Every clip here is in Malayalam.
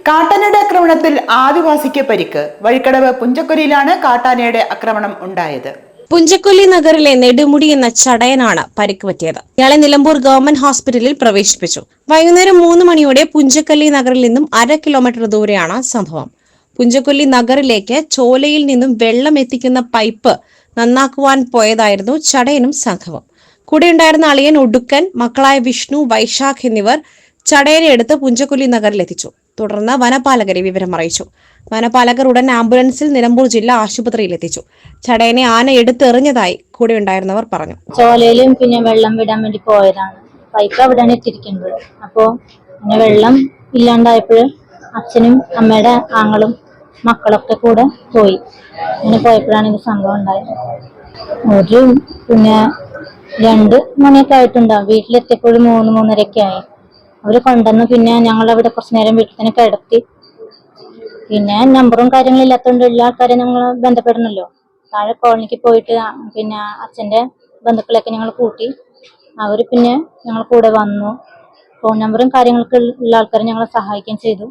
കാട്ടാനയുടെ ആക്രമണത്തിൽ ആദിവാസിക്ക് പരിക്ക്. വഴിക്കടവ് പുഞ്ചക്കൊല്ലിയിലാണ് കാട്ടാനയുടെ ആക്രമണം ഉണ്ടായത്. പുഞ്ചക്കൊല്ലി നഗറിലെ നെടുമുടി എന്ന ചടയനാണ് പരിക്ക് പറ്റിയത്. ഇയാളെ നിലമ്പൂർ ഗവൺമെന്റ് ഹോസ്പിറ്റലിൽ പ്രവേശിപ്പിച്ചു. വൈകുന്നേരം 3 മണിയോടെ പുഞ്ചക്കൊല്ലി നഗറിൽ നിന്നും 1/2 കിലോമീറ്റർ ദൂരെയാണ് സംഭവം. പുഞ്ചക്കൊല്ലി നഗറിലേക്ക് ചോലയിൽ നിന്നും വെള്ളം എത്തിക്കുന്ന പൈപ്പ് നന്നാക്കുവാൻ പോയതായിരുന്നു ചടയനും സംഘവും. കൂടെയുണ്ടായിരുന്ന അളിയൻ ഒടുക്കൻ, മക്കളായ വിഷ്ണു, വൈശാഖ് എന്നിവർ ചടയനെ എടുത്ത് പുഞ്ചക്കൊല്ലി നഗറിലെത്തിച്ചു. തുടർന്ന് വനപാലകരെ വിവരം അറിയിച്ചു. വനപാലകർ ഉടൻ ആംബുലൻസിൽ നിലമ്പൂർ ജില്ലാ ആശുപത്രിയിൽ എത്തിച്ചു. ചടയനെ ആന എടുത്തെറിഞ്ഞതായി കൂടെയുണ്ടായിരുന്നവർ പറഞ്ഞു. ചോലയിലും പിന്നെ വെള്ളം വിടാൻ വേണ്ടി പോയതാണ്. പൈപ്പ് അവിടെയാണ് എത്തിയിരിക്കുന്നത്. അപ്പോൾ പിന്നെ വെള്ളം ഇല്ലാണ്ടായപ്പോൾ അച്ഛനും അമ്മയുടെ ആങ്ങളും മക്കളൊക്കെ കൂടെ പോയി. അങ്ങനെ പോയപ്പോഴാണ് ഇത് സംഭവം ഉണ്ടായത്. പിന്നെ 2 മണിയൊക്കെ ആയിട്ടുണ്ടാവും. വീട്ടിലെത്തിയപ്പോൾ 3-3:30 ആയി. അവര് കൊണ്ടുവന്ന് പിന്നെ ഞങ്ങളവിടെ കുറച്ചു നേരം വീട്ടിൽ തന്നെ കിടത്തി. പിന്നെ നമ്പറും കാര്യങ്ങളും ഇല്ലാത്തതുകൊണ്ട് എല്ലാ ആൾക്കാരെ ഞങ്ങൾ ബന്ധപ്പെടണമല്ലോ. താഴെ കോളനിക്ക് പോയിട്ട് പിന്നെ അച്ഛൻ്റെ ബന്ധുക്കളൊക്കെ ഞങ്ങൾ കൂട്ടി. അവർ പിന്നെ ഞങ്ങൾ കൂടെ വന്നു. ഫോൺ നമ്പറും കാര്യങ്ങളൊക്കെ ഉള്ള ആൾക്കാരെ ഞങ്ങളെ സഹായിക്കുകയും ചെയ്തു.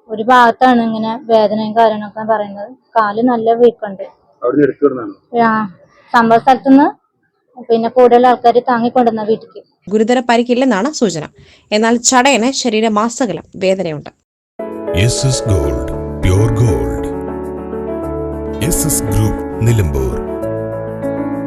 ഒരു ഭാഗത്താണ് ഇങ്ങനെ വേദനയും കാര്യങ്ങളൊക്കെ പറയുന്നത്. കാല് നല്ല വീക്കുണ്ട്. സംഭവ സ്ഥലത്തുനിന്ന് പിന്നെ കൂടുതൽ ആൾക്കാർ താങ്ങിക്കൊണ്ടുവന്ന വീട്ടിലേക്ക്. ഗുരുതര പരിക്കില്ലെന്നാണ് സൂചന. എന്നാൽ ചടയന് ശരീരമാസകലം വേദനയുണ്ട്. Gold, pure gold. Group Nilambur.